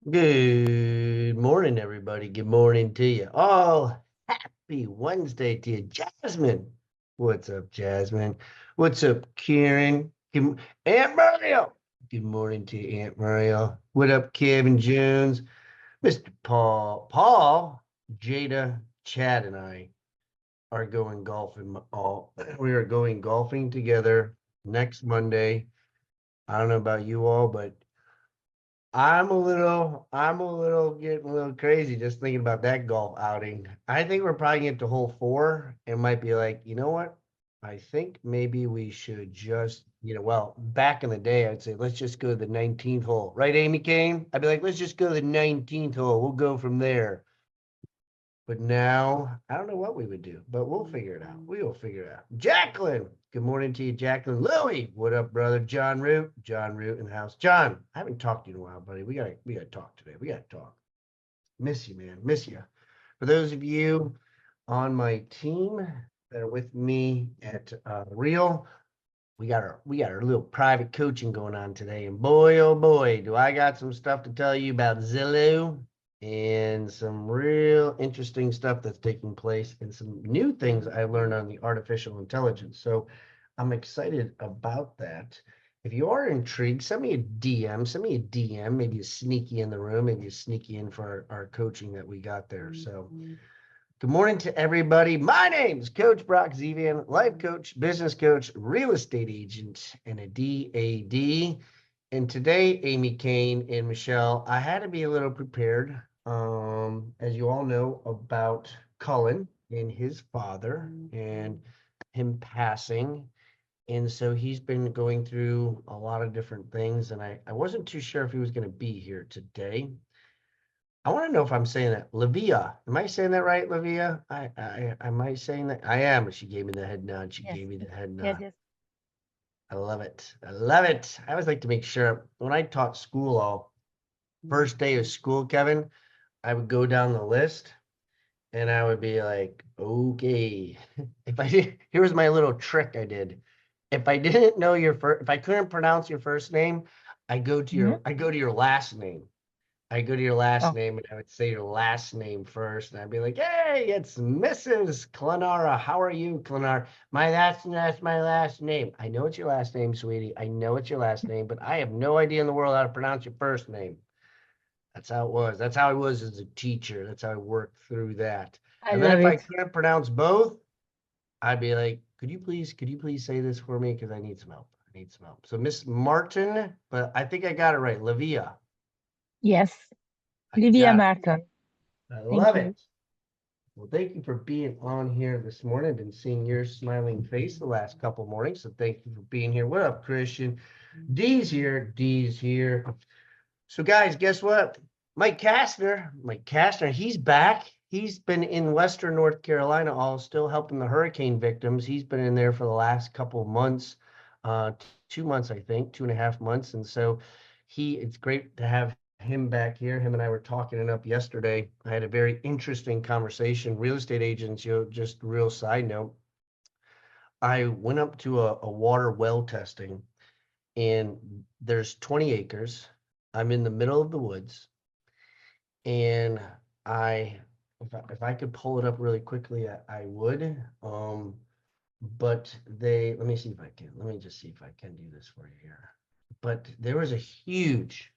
Good morning, everybody. Good morning to you. All happy Wednesday to you. Jasmine. What's up, Jasmine? What's up, Karen? Aunt Mario. Good morning to you, Aunt Mario. What up, Kevin Jones? Mr. Paul. Jada, Chad, and I are going golfing. We are going golfing together next Monday. I don't know about you all, but I'm a little getting a little crazy just thinking about that golf outing. I think we're probably getting to hole 4 and might be like, you know what? I think maybe we should just, well, back in the day, I'd say, let's just go to the 19th hole. Right, Amy Kane? I'd be like, let's just go to the 19th hole. We'll go from there. But now, I don't know what we would do, but we'll figure it out. We will figure it out. Jacqueline, good morning to you, Jacqueline. Louie, what up, brother? John Root in the house. John, I haven't talked to you in a while, buddy. We gotta talk today. We gotta talk. Miss you, man. Miss you. For those of you on my team that are with me at Real, we got our little private coaching going on today, and boy, oh boy, do I got some stuff to tell you about Zillow and some real interesting stuff that's taking place and some new things I learned on the artificial intelligence. So I'm excited about that. If you are intrigued, send me a DM, maybe a sneaky in the room, maybe a sneaky in for our coaching that we got there. So good morning to everybody. My name's Coach Brock Zevan, life coach, business coach, real estate agent, and a DAD. And today, Amy Kane and Michelle, I had to be a little prepared, as you all know, about Cullen and his father and him passing. And so he's been going through a lot of different things, and I wasn't too sure if he was going to be here today. I want to know if I'm saying that. Lavia. Am I saying that right, Lavia? Am I saying that? I am. She gave me the head nod. She Yes, gave me the head yes, nod. yes. I love it. I love it. I always like to make sure when I taught school all first day of school, Kevin, I would go down the list and I would be like, okay. Here was my little trick I did. If I didn't know if I couldn't pronounce your first name, Mhm. I go to your last name. I go to your last Oh, name and I would say your last name first. And I'd be like, hey, it's Mrs. Clenara. How are you, Clenara? That's my last name. I know it's your last name, sweetie. I know it's your last name, but I have no idea in the world how to pronounce your first name. That's how it was. That's how I was as a teacher. That's how I worked through that. I And then love if I it. couldn't pronounce both, I'd be like, could you please say this for me? Because I need some help. I need some help. So Miss Martin, but I think I got it right. Lavia. Yes, I Livia got it. Martin. I Thank love you. it. Well, thank you for being on here this morning. I've been seeing your smiling face the last couple mornings, so thank you for being here. What up, Christian? D's here. D's here. So, guys, guess what? Mike Kastner, he's back. He's been in Western North Carolina, all still helping the hurricane victims. He's been in there for the last couple of months, 2 months, I think, 2.5 months. And so it's great to have him back here. Him and I were talking it up yesterday. I had a very interesting conversation. Real estate agents, just real side note. I went up to a water well testing, and there's 20 acres. I'm in the middle of the woods, and I if I could pull it up really quickly, I would. But let me see if I can. Let me just see if I can do this for you here. But there was a huge,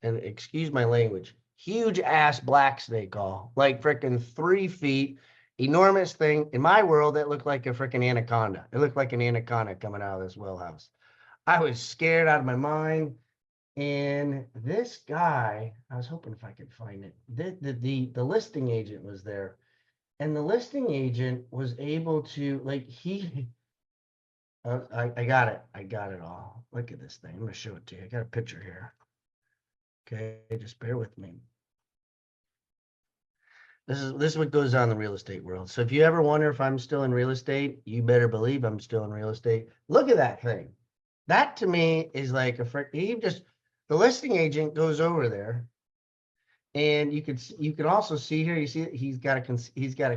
and excuse my language, huge ass black snake all like freaking 3 feet, enormous thing. In my world, that looked like a freaking anaconda. It looked like an anaconda coming out of this well house. I was scared out of my mind. And this guy, I was hoping if I could find it. The listing agent was there, and the listing agent was able to I got it. I got it all. Look at this thing. I'm gonna show it to you. I got a picture here. Okay, just bear with me. This is what goes on in the real estate world. So if you ever wonder if I'm still in real estate, you better believe I'm still in real estate. Look at that thing. That to me is like the listing agent goes over there, and you can also see here, you see he's got a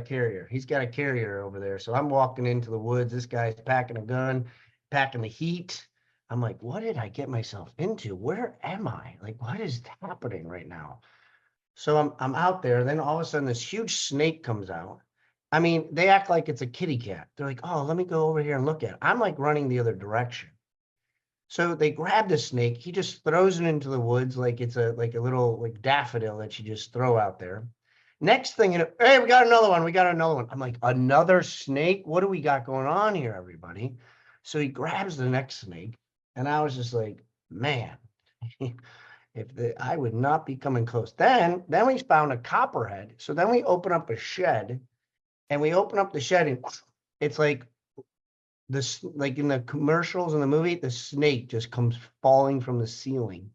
carrier. He's got a carrier over there. So I'm walking into the woods. This guy's packing a gun, packing the heat. I'm like, what did I get myself into? Where am I? Like, what is happening right now? So I'm out there, then all of a sudden this huge snake comes out. I mean, they act like it's a kitty cat. They're like, oh, let me go over here and look at it. I'm like running the other direction. So they grab the snake. He just throws it into the woods like it's a little like daffodil that you just throw out there. Next thing you know, hey, we got another one. We got another one. I'm like, another snake? What do we got going on here, everybody? So he grabs the next snake, and I was just like, man, I would not be coming close. Then we found a copperhead. So then we open up a shed, and we open up the shed, and it's like this, like in the commercials in the movie, the snake just comes falling from the ceiling.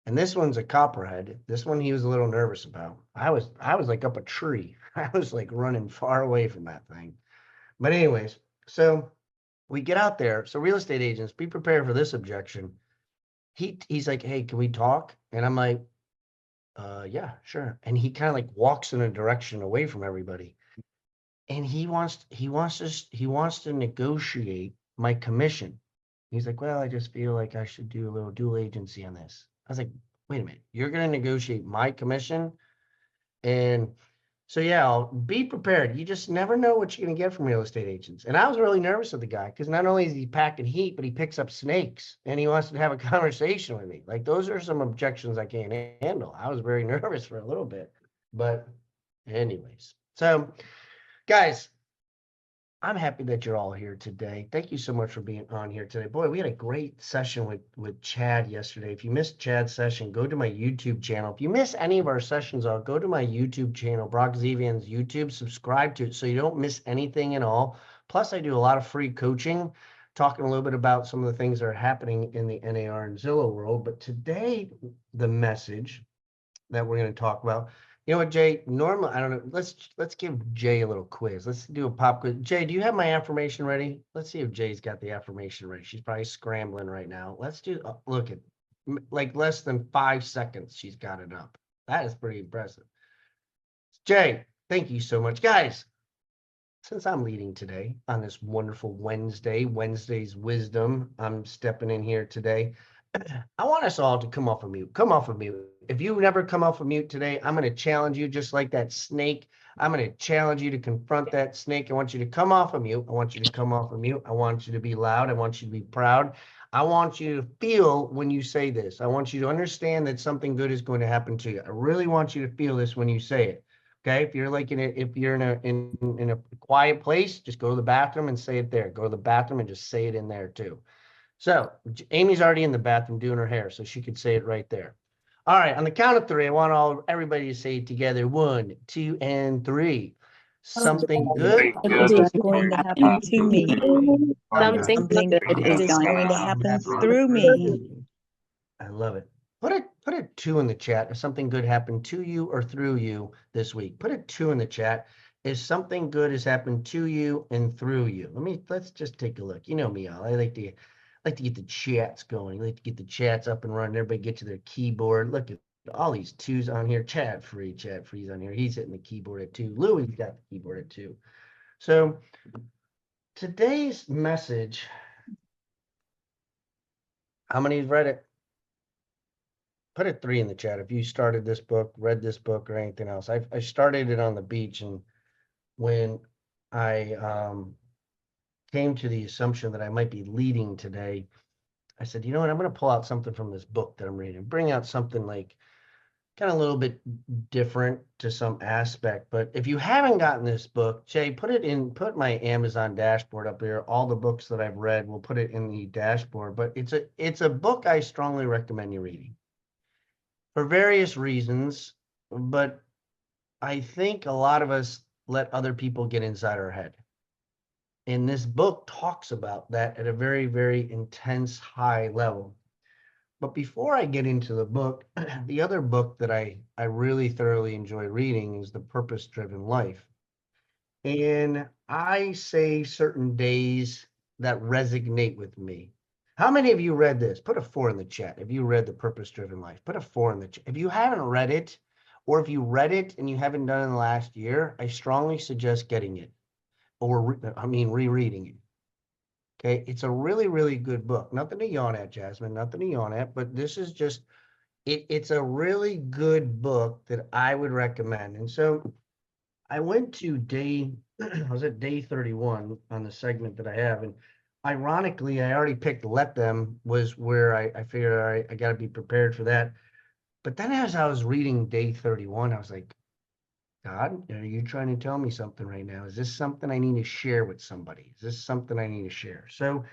And this one's a copperhead. This one he was a little nervous about. I was like up a tree. I was like running far away from that thing. But anyways, so we get out there. So real estate agents, be prepared for this objection. He's like, hey, can we talk? And I'm like, yeah, sure. And he kind of like walks in a direction away from everybody. And he wants to negotiate my commission. He's like, well, I just feel like I should do a little dual agency on this. I was like, wait a minute, you're going to negotiate my commission? And so, yeah, I'll be prepared. You just never know what you're going to get from real estate agents. And I was really nervous with the guy because not only is he packing heat, but he picks up snakes and he wants to have a conversation with me. Like, those are some objections I can't handle. I was very nervous for a little bit. But anyways, so guys, I'm happy that you're all here today. Thank you so much for being on here today. Boy, we had a great session with Chad yesterday. If you missed Chad's session, go to my YouTube channel. If you miss any of our sessions, I'll go to my YouTube channel, Brock Zevan's YouTube, subscribe to it so you don't miss anything at all. Plus, I do a lot of free coaching, talking a little bit about some of the things that are happening in the NAR and Zillow world. But today, the message that we're going to talk about. You know what, Jay? Normally, I don't know. Let's give Jay a little quiz. Let's do a pop quiz. Jay, do you have my affirmation ready? Let's see if Jay's got the affirmation ready. She's probably scrambling right now. Let's do. Look at, like less than 5 seconds. She's got it up. That is pretty impressive. Jay, thank you so much, guys. Since I'm leading today on this wonderful Wednesday's wisdom, I'm stepping in here today. I want us all to come off of mute. Come off of mute. If you never come off of mute today, I'm going to challenge you just like that snake. I'm going to challenge you to confront that snake. I want you to come off of mute. I want you to come off of mute. I want you to be loud. I want you to be proud. I want you to feel when you say this. I want you to understand that something good is going to happen to you. I really want you to feel this when you say it. Okay, if you're like if you're in a quiet place, just go to the bathroom and say it there. Go to the bathroom and just say it in there too. So Amy's already in the bathroom doing her hair, so she could say it right there. All right, on the count of 3, I want everybody to say it together. 1, 2, and 3. Something good Is going to happen to me. Something Something good good is is going to happen through me. I love it. Put a 2 in the chat if something good happened to you or through you this week. Put a 2 in the chat if something good has happened to you and through you. Let's just take a look. You know me, all. I like to get the chats going. I like to get the chats up and running. Everybody get to their keyboard. Look at all these 2s on here. Chat free's on here. He's hitting the keyboard at 2. Louis got the keyboard at 2. So today's message. How many have read it? Put a 3 in the chat if you started this book, read this book, or anything else. I started it on the beach, and when I came to the assumption that I might be leading today, I said, you know what, I'm going to pull out something from this book that I'm reading, bring out something like kind of a little bit different to some aspect. But if you haven't gotten this book, Jay, put my Amazon dashboard up here. All the books that I've read, we'll put it in the dashboard. But it's a book I strongly recommend you reading for various reasons. But I think a lot of us let other people get inside our head. And this book talks about that at a very, very intense, high level. But before I get into the book, the other book that I really thoroughly enjoy reading is The Purpose-Driven Life. And I say certain days that resonate with me. How many of you read this? Put a 4 in the chat. If you read The Purpose-Driven Life, put a 4 in the chat. If you haven't read it, or if you read it and you haven't done it in the last year, I strongly suggest getting it, or rereading it. Okay, it's a really, really good book. Nothing to yawn at, Jasmine, nothing to yawn at, but this is just, it's a really good book that I would recommend. And so I went to I was at day 31 on the segment that I have. And ironically, I already picked Let Them was where I figured, all right, I got to be prepared for that. But then as I was reading day 31, I was like, God, are you trying to tell me something right now? Is this something I need to share with somebody? Is this something I need to share? So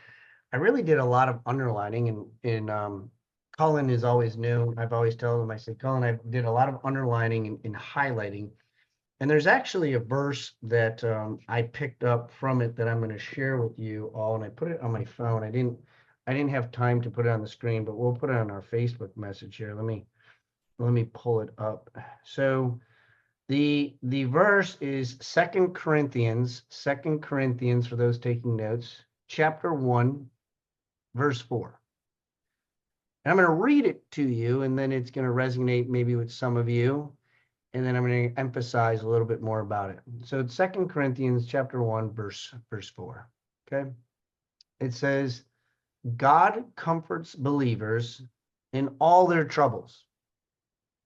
I really did a lot of underlining, and Colin is always new. I've always told him, I said, Colin, I did a lot of underlining and highlighting. And there's actually a verse that I picked up from it that I'm going to share with you all. And I put it on my phone. I didn't have time to put it on the screen, but we'll put it on our Facebook message here. Let me pull it up. So the verse is Second Corinthians, for those taking notes, chapter 1, verse 4. And I'm going to read it to you, and then it's going to resonate maybe with some of you. And then I'm going to emphasize a little bit more about it. So it's 2 Corinthians chapter 1, verse 4. Okay. It says, God comforts believers in all their troubles.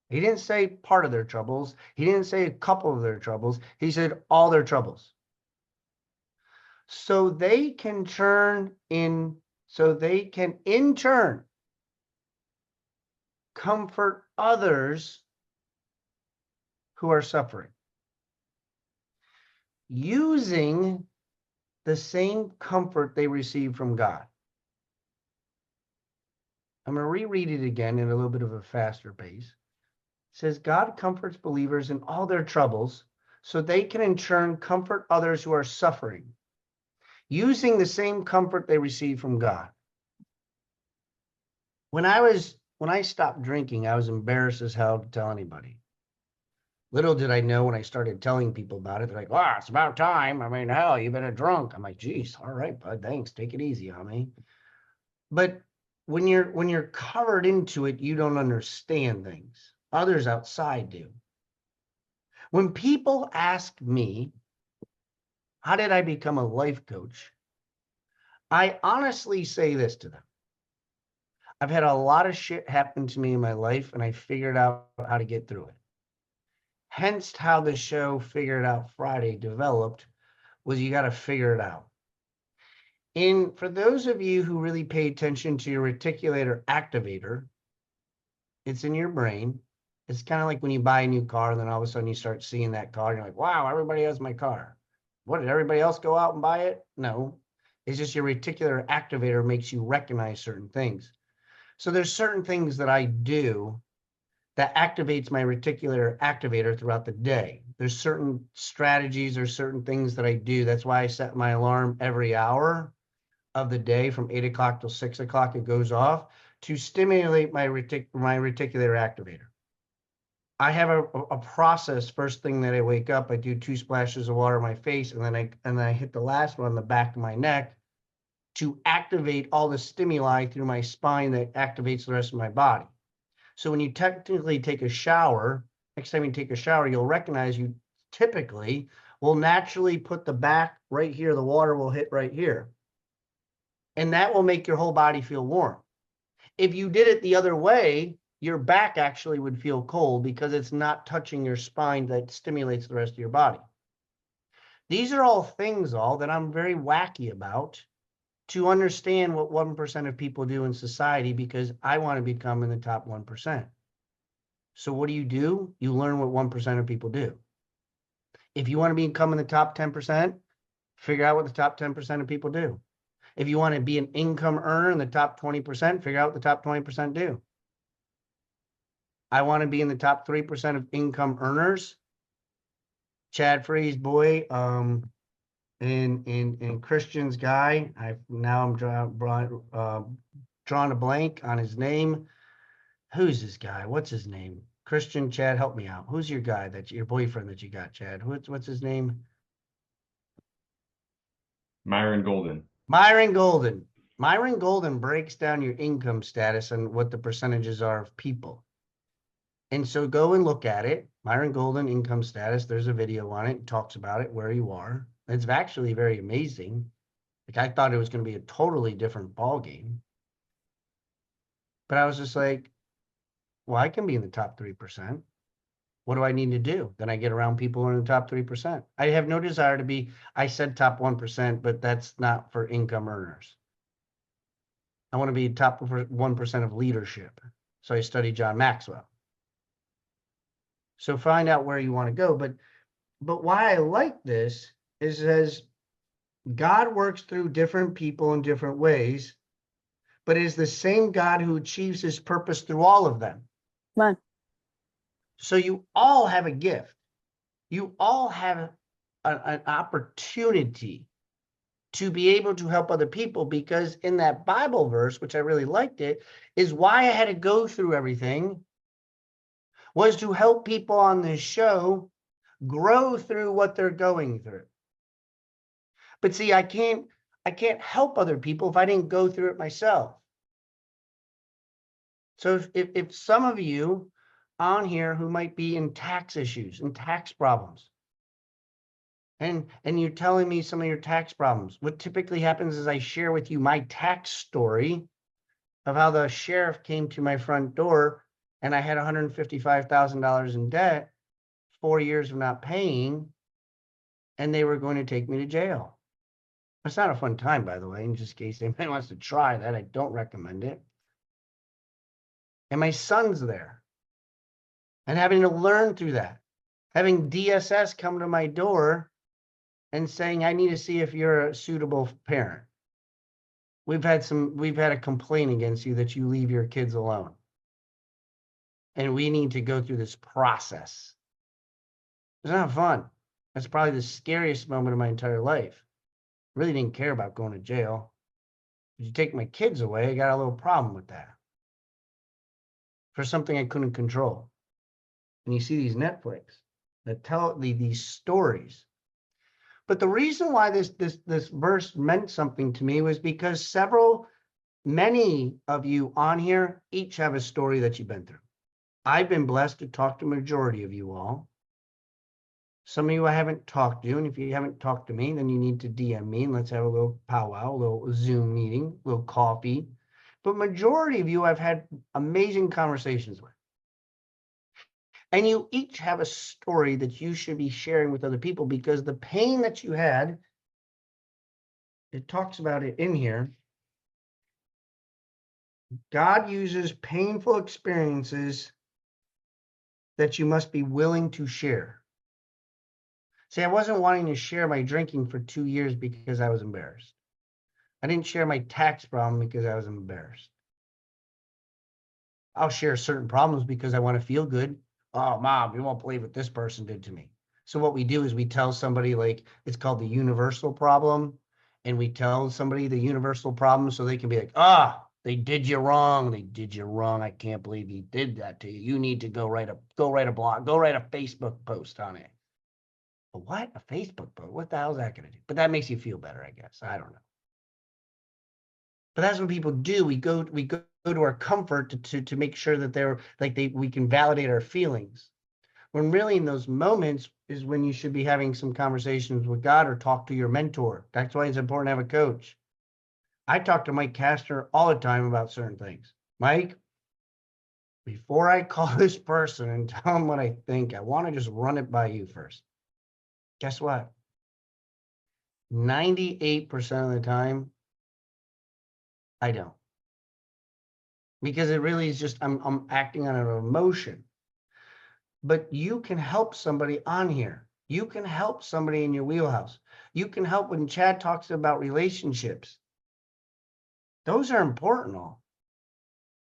He didn't say part of their troubles. He didn't say a couple of their troubles. He said all their troubles. So they can in turn comfort others who are suffering, using the same comfort they receive from God. I'm going to reread it again in a little bit of a faster pace. It says, God comforts believers in all their troubles, so they can in turn comfort others who are suffering, using the same comfort they receive from God. When I stopped drinking, I was embarrassed as hell to tell anybody. Little did I know when I started telling people about it, they're like, "Oh, it's about time. I mean, hell, you've been a drunk." I'm like, "Geez, all right, bud, thanks. Take it easy on me." But when you're covered into it, you don't understand things. Others outside do. When people ask me, how did I become a life coach? I honestly say this to them. I've had a lot of shit happen to me in my life, and I figured out how to get through it. Hence how the show Figure It Out Friday developed, was you got to figure it out. And for those of you who really pay attention to your reticular activator, it's in your brain. It's kind of like when you buy a new car, and then all of a sudden you start seeing that car, and you're like, wow, everybody has my car. What, did everybody else go out and buy it? No. It's just your reticular activator makes you recognize certain things. So there's certain things that I do that activates my reticular activator throughout the day. There's certain strategies or certain things that I do. That's why I set my alarm every hour of the day from 8 o'clock till 6 o'clock. It goes off to stimulate my reticular activator. I have a process. First thing that I wake up, I do 2 splashes of water on my face, and then I hit the last one on the back of my neck to activate all the stimuli through my spine that activates the rest of my body. So when you technically take a shower, next time you take a shower, you'll recognize you typically will naturally put the back right here. The water will hit right here. And that will make your whole body feel warm. If you did it the other way, your back actually would feel cold because it's not touching your spine that stimulates the rest of your body. These are all things that I'm very wacky about to understand what 1% of people do in society, because I want to become in the top 1%. So what do? You learn what 1% of people do. If you want to become in the top 10%, figure out what the top 10% of people do. If you want to be an income earner in the top 20%, figure out what the top 20% do. I want to be in the top 3% of income earners. Chad Free's boy, and Christian's guy. I'm drawing a blank on his name. Who's this guy? What's his name? Christian, Chad, help me out. Who's your guy, that's your boyfriend that you got, Chad? What's his name? Myron Golden. Myron Golden. Myron Golden breaks down your income status and what the percentages are of people. And so go and look at it. Myron Golden, income status. There's a video on it. It talks about it, where you are. It's actually very amazing. Like, I thought it was going to be a totally different ball game. But I was just like, Well, I can be in the top 3%. What do I need to do? Then I get around people who are in the top 3%. I have no desire to be, I said top 1%, but that's not for income earners. I want to be top 1% of leadership. So I study John Maxwell. So find out where you want to go. But why I like this is as God works through different people in different ways, but it is the same God who achieves his purpose through all of them. Come on. So you all have a gift. You all have an opportunity to be able to help other people, because in that Bible verse, which I really liked it, is why I had to go through everything, was to help people on this show grow through what they're going through. But see, I can't help other people if I didn't go through it myself. So if some of you on here who might be in tax issues and tax problems, and you're telling me some of your tax problems, what typically happens is I share with you my tax story of how the sheriff came to my front door and I had $155,000 in debt, 4 years of not paying, and they were going to take me to jail. It's not a fun time, by the way, in just case anybody wants to try that. I don't recommend it. And my son's there, and having to learn through that, having DSS come to my door and saying, I need to see if you're a suitable parent. We've had a complaint against you that you leave your kids alone. And we need to go through this process. It's not fun. That's probably the scariest moment of my entire life. I really didn't care about going to jail. If you take my kids away, I got a little problem with that. For something I couldn't control. And you see these Netflix that tell these stories. But the reason why this verse meant something to me was because many of you on here each have a story that you've been through. I've been blessed to talk to a majority of you all. Some of you I haven't talked to, and if you haven't talked to me, then you need to DM me and let's have a little powwow, a little Zoom meeting, a little coffee. But majority of you I've had amazing conversations with. And you each have a story that you should be sharing with other people, because the pain that you had, it talks about it in here. God uses painful experiences that you must be willing to share. See, I wasn't wanting to share my drinking for 2 years because I was embarrassed. I didn't share my tax problem because I was embarrassed. I'll share certain problems because I want to feel good. Oh, Mom, you won't believe what this person did to me. So what we do is we tell somebody, like, it's called the universal problem. And we tell somebody the universal problem so they can be like, they did you wrong. They did you wrong. I can't believe he did that to you. You need to go write a blog, go write a Facebook post on it. But what? A Facebook post? What the hell is that going to do? But that makes you feel better, I guess. I don't know. But that's what people do. We go to our comfort to make sure that we can validate our feelings. When really in those moments is when you should be having some conversations with God or talk to your mentor. That's why it's important to have a coach. I talk to Mike Castor all the time about certain things. Mike, before I call this person and tell them what I think, I want to just run it by you first. Guess what? 98% of the time, I don't. Because it really is just, I'm acting on an emotion. But you can help somebody on here. You can help somebody in your wheelhouse. You can help when Chad talks about relationships. Those are important all.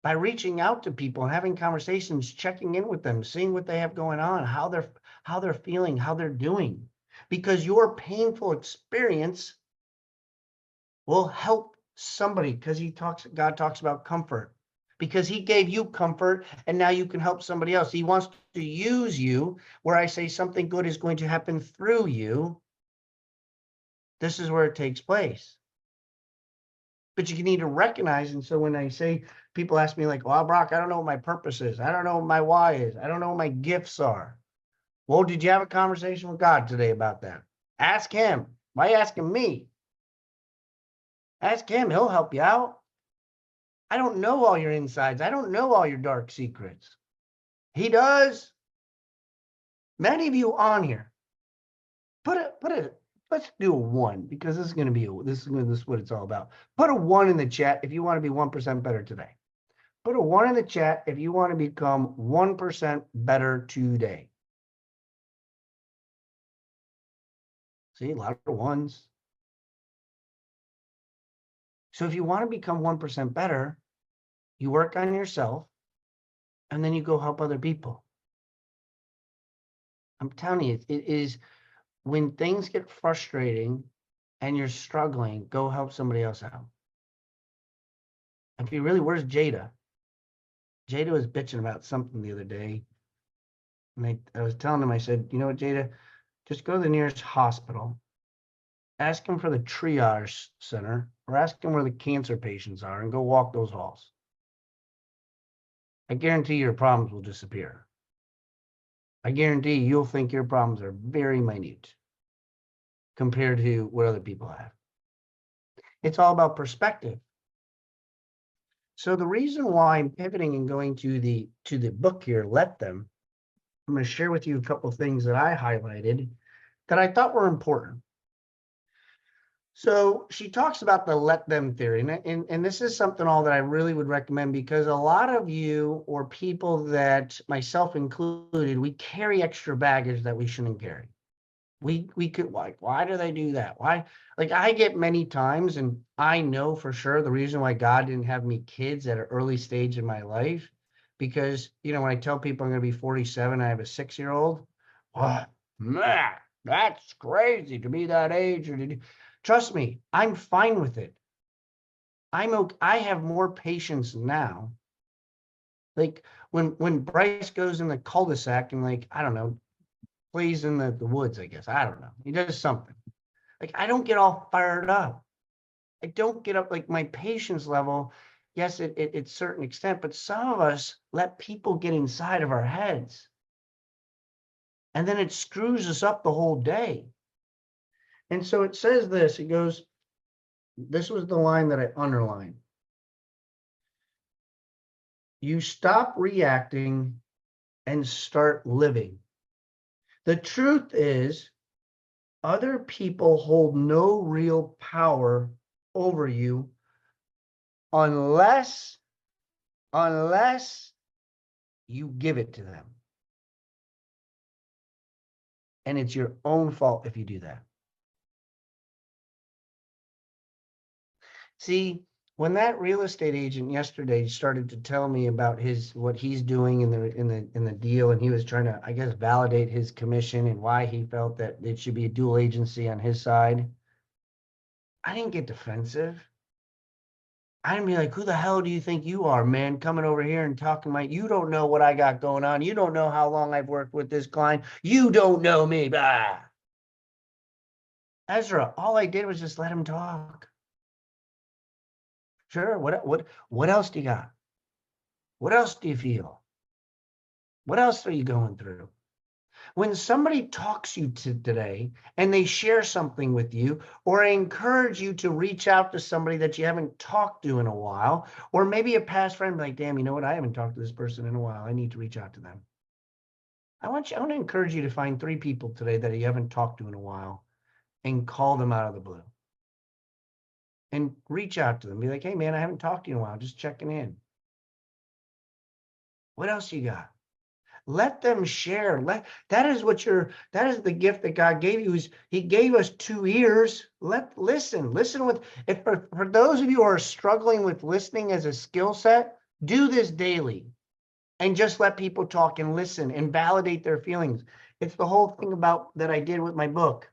By reaching out to people and having conversations, checking in with them, seeing what they have going on, how they're feeling, how they're doing. Because your painful experience will help somebody, because God talks about comfort. Because he gave you comfort and now you can help somebody else. He wants to use you where I say something good is going to happen through you. This is where it takes place. But you need to recognize, and so when I say, people ask me like, well, Brock, I don't know what my purpose is. I don't know what my why is. I don't know what my gifts are. Well, did you have a conversation with God today about that? Ask him. Why are you asking me? Ask him. He'll help you out. I don't know all your insides. I don't know all your dark secrets. He does. Many of you on here, let's do a 1 because this is going to be, this is what it's all about. Put a 1 in the chat if you want to be 1% better today. Put a 1 in the chat if you want to become 1% better today. See, a lot of 1s. So if you want to become 1% better, you work on yourself and then you go help other people. I'm telling you, it is when things get frustrating and you're struggling, go help somebody else out. If you really, where's Jada? Jada was bitching about something the other day. And I was telling him, I said, you know what, Jada, just go to the nearest hospital, ask them for the triage center, or ask them where the cancer patients are and go walk those halls. I guarantee your problems will disappear. I guarantee you'll think your problems are very minute compared to what other people have. It's all about perspective. So the reason why I'm pivoting and going to the book here, Let Them, I'm going to share with you a couple of things that I highlighted that I thought were important. So she talks about the let them theory, and this is something all that I really would recommend because a lot of you or people that myself included, we carry extra baggage that we shouldn't carry. We could, why do they do that? Why? Like I get many times, and I know for sure the reason why God didn't have me kids at an early stage in my life, because, you know, when I tell people I'm going to be 47, I have a 6-year-old. What? Man, that's crazy to be that age. Trust me, I'm fine with it. I'm okay. I have more patience now. Like when Bryce goes in the cul-de-sac and like, I don't know, plays in the woods, I guess. I don't know. He does something. Like I don't get all fired up. I don't get up like my patience level. Yes, it's certain extent, but some of us let people get inside of our heads. And then it screws us up the whole day. And so it says this, it goes, this was the line that I underlined. You stop reacting and start living. The truth is, other people hold no real power over you unless you give it to them. And it's your own fault if you do that. See, when that real estate agent yesterday started to tell me about what he's doing in the deal, and he was trying to, I guess, validate his commission and why he felt that it should be a dual agency on his side, I didn't get defensive. I didn't be like, who the hell do you think you are, man, coming over here and talking like you don't know what I got going on. You don't know how long I've worked with this client. You don't know me. Blah. Ezra, all I did was just let him talk. Sure. What else do you got? What else do you feel? What else are you going through? When somebody talks you to today and they share something with you, or I encourage you to reach out to somebody that you haven't talked to in a while, or maybe a past friend, like, damn, you know what? I haven't talked to this person in a while. I need to reach out to them. I want to encourage you to find 3 people today that you haven't talked to in a while and call them out of the blue. And reach out to them. Be like, hey, man, I haven't talked to you in a while. Just checking in. What else you got? Let them share. That is the gift that God gave you. Is He gave us 2 ears. Listen with, for those of you who are struggling with listening as a skill set, do this daily and just let people talk and listen and validate their feelings. It's the whole thing about that I did with my book.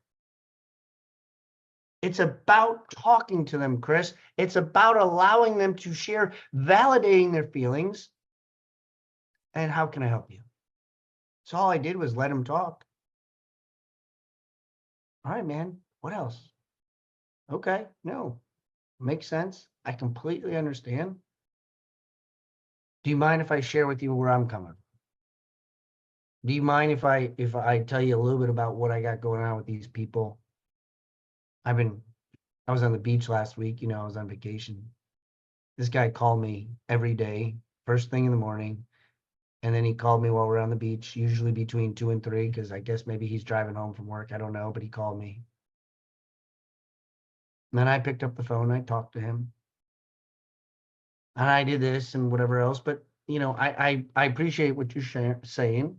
It's about talking to them, Chris. It's about allowing them to share, validating their feelings. And how can I help you? So all I did was let him talk. All right, man. What else? Okay. No. Makes sense. I completely understand. Do you mind if I share with you where I'm coming from? Do you mind if I tell you a little bit about what I got going on with these people? I was on the beach last week, I was on vacation. This guy called me every day, first thing in the morning, And then he called me while we're on the beach, usually between 2 and 3, because I guess maybe he's driving home from work. I don't know, but he called me. And then I picked up the phone. I talked to him. And I did this and whatever else. But, you know, I appreciate what you're saying.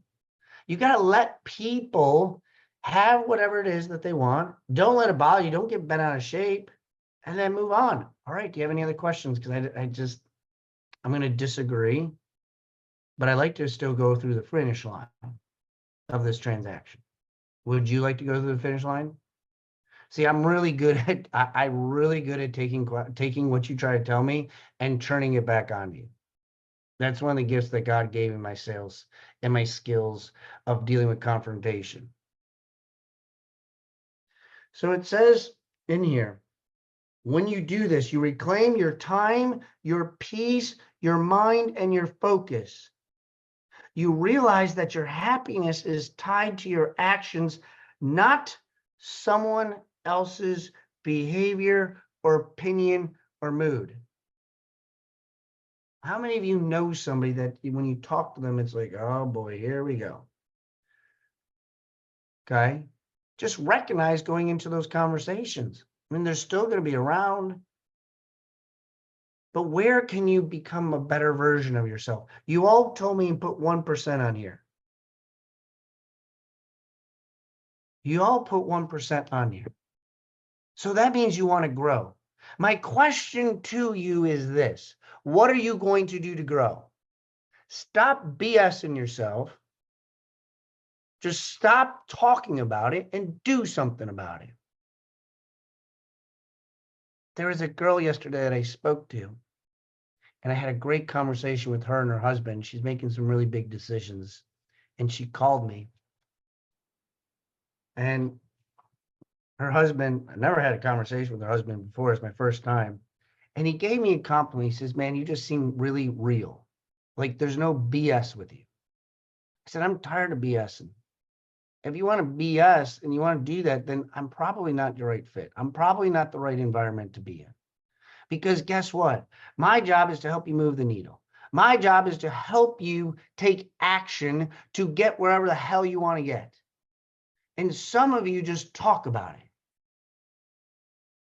You got to let people have whatever it is that they want. Don't let it bother you. Don't get bent out of shape. And then move on. All right. Do you have any other questions? Because I'm going to disagree. But I like to still go through the finish line of this transaction. Would you like to go through the finish line? See, I'm really good at I'm really good at taking what you try to tell me and turning it back on you. That's one of the gifts that God gave in my sales and my skills of dealing with confrontation. So it says in here, when you do this, you reclaim your time, your peace, your mind, and your focus. You realize that your happiness is tied to your actions, not someone else's behavior or opinion or mood. How many of you know somebody that when you talk to them, it's like, oh boy, here we go. Okay. Just recognize going into those conversations. I mean, they're still going to be around. But where can you become a better version of yourself? You all told me you put 1% on here. You all put 1% on here. So that means you want to grow. My question to you is this. What are you going to do to grow? Stop BSing yourself. Just stop talking about it and do something about it. There was a girl yesterday that I spoke to, and I had a great conversation with her and her husband. She's making some really big decisions, and she called me. And her husband, I never had a conversation with her husband before. It's my first time. And he gave me a compliment. He says, man, you just seem really real. Like there's no BS with you. I said, I'm tired of BSing. If you want to BS and you want to do that, then I'm probably not the right fit. I'm probably not the right environment to be in. Because guess what? My job is to help you move the needle. My job is to help you take action to get wherever the hell you want to get. And some of you just talk about it.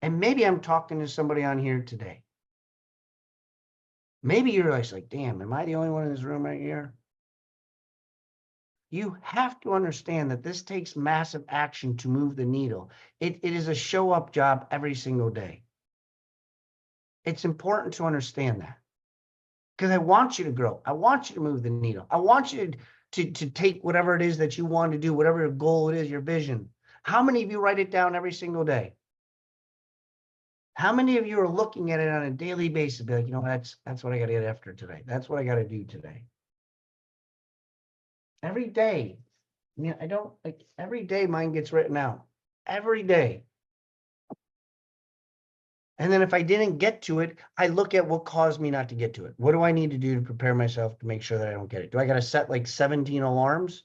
And maybe I'm talking to somebody on here today. Maybe you're like, damn, am I the only one in this room right here? You have to understand that this takes massive action to move the needle. It is a show up job every single day. It's important to understand that because I want you to grow. I want you to move the needle. I want you to take whatever it is that you want to do, whatever your goal it is, your vision. How many of you write it down every single day? How many of you are looking at it on a daily basis? Be like, you know, that's what I got to get after today. That's what I got to do today. Every day. I mean, I don't like every day mine gets written out. Every day. And then if I didn't get to it, I look at what caused me not to get to it. What do I need to do to prepare myself to make sure that I don't get it? Do I got to set like 17 alarms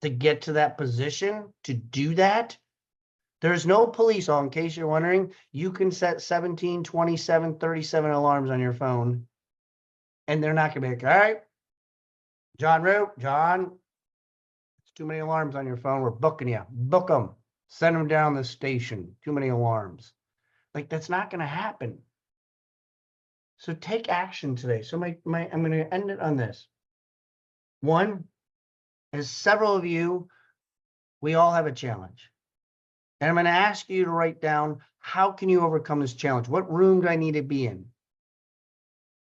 to get to that position to do that? There's no police on, in case you're wondering. You can set 17, 27, 37 alarms on your phone. And they're not going to be like, all right, John, it's too many alarms on your phone. We're booking you. Book them. Send them down the station. Too many alarms. Like, that's not going to happen. So take action today. So I'm going to end it on this. One, as several of you, we all have a challenge. And I'm going to ask you to write down, how can you overcome this challenge? What room do I need to be in?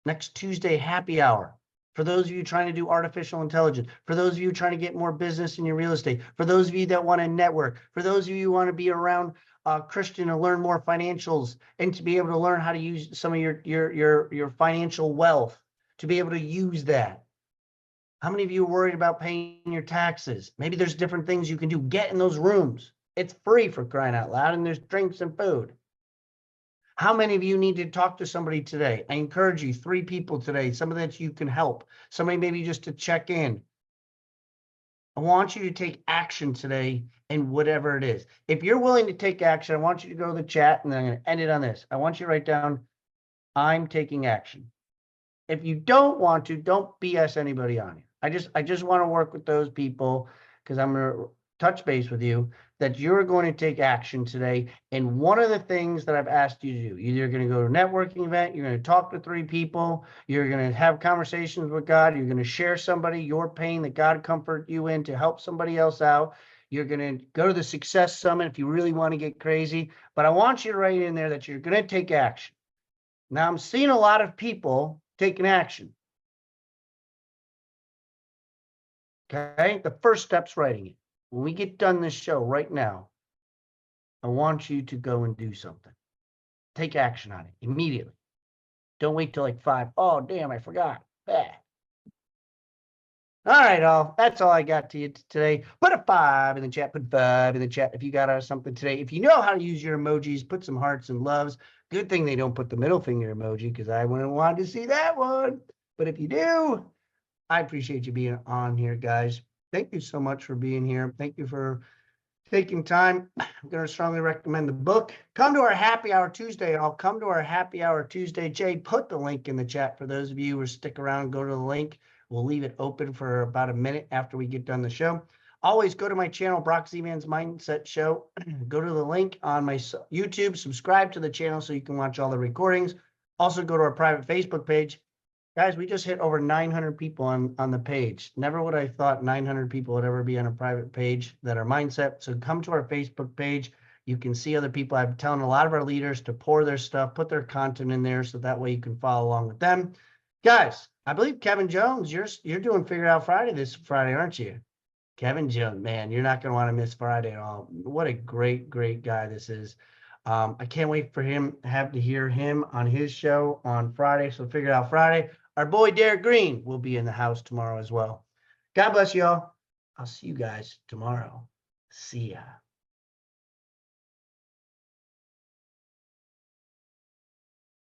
Next Tuesday, happy hour. For those of you trying to do artificial intelligence, for those of you trying to get more business in your real estate, for those of you that want to network, for those of you who want to be around Christian and learn more financials and to be able to learn how to use some of your financial wealth, to be able to use that. How many of you are worried about paying your taxes? Maybe there's different things you can do. Get in those rooms. It's free, for crying out loud, and there's drinks and food. How many of you need to talk to somebody today? I encourage you, 3 people today, somebody that you can help, somebody maybe just to check in. I want you to take action today in whatever it is. If you're willing to take action, I want you to go to the chat, and then I'm going to end it on this. I want you to write down, I'm taking action. If you don't want to, don't BS anybody on you. I just want to work with those people because I'm going to touch base with you that you're going to take action today. And one of the things that I've asked you to do, either you're going to go to a networking event, you're going to talk to 3 people, you're going to have conversations with God, you're going to share somebody your pain that God comforted you in to help somebody else out. You're going to go to the Success Summit if you really want to get crazy. But I want you to write in there that you're going to take action. Now, I'm seeing a lot of people taking action. Okay, the first step's writing it. When we get done this show right now, I want you to go and do something. Take action on it immediately. Don't wait till like 5. Oh, damn, I forgot. Bah. All right, all. That's all I got to you today. Put a 5 in the chat. Put 5 in the chat if you got something today. If you know how to use your emojis, put some hearts and loves. Good thing they don't put the middle finger emoji because I wouldn't want to see that one. But if you do, I appreciate you being on here, guys. Thank you so much for being here. Thank you for taking time. I'm going to strongly recommend the book. Come to our happy hour Tuesday. I'll come to our happy hour Tuesday. Jay, put the link in the chat for those of you who stick around. Go to the link. We'll leave it open for about a minute after we get done the show. Always go to my channel, Brock Zevan's Mindset Show. Go to the link on my YouTube. Subscribe to the channel so you can watch all the recordings. Also, go to our private Facebook page. Guys, we just hit over 900 people on the page. Never would I thought 900 people would ever be on a private page that are mindset. So come to our Facebook page. You can see other people. I'm telling a lot of our leaders to pour their stuff, put their content in there so that way you can follow along with them. Guys, I believe Kevin Jones, you're doing Figure Out Friday this Friday, aren't you? Kevin Jones, man, you're not going to want to miss Friday at all. What a great, great guy this is. I can't wait for him to hear him on his show on Friday. So Figure Out Friday. Our boy Derek Green will be in the house tomorrow as well. God bless you all. I'll see you guys tomorrow. See ya.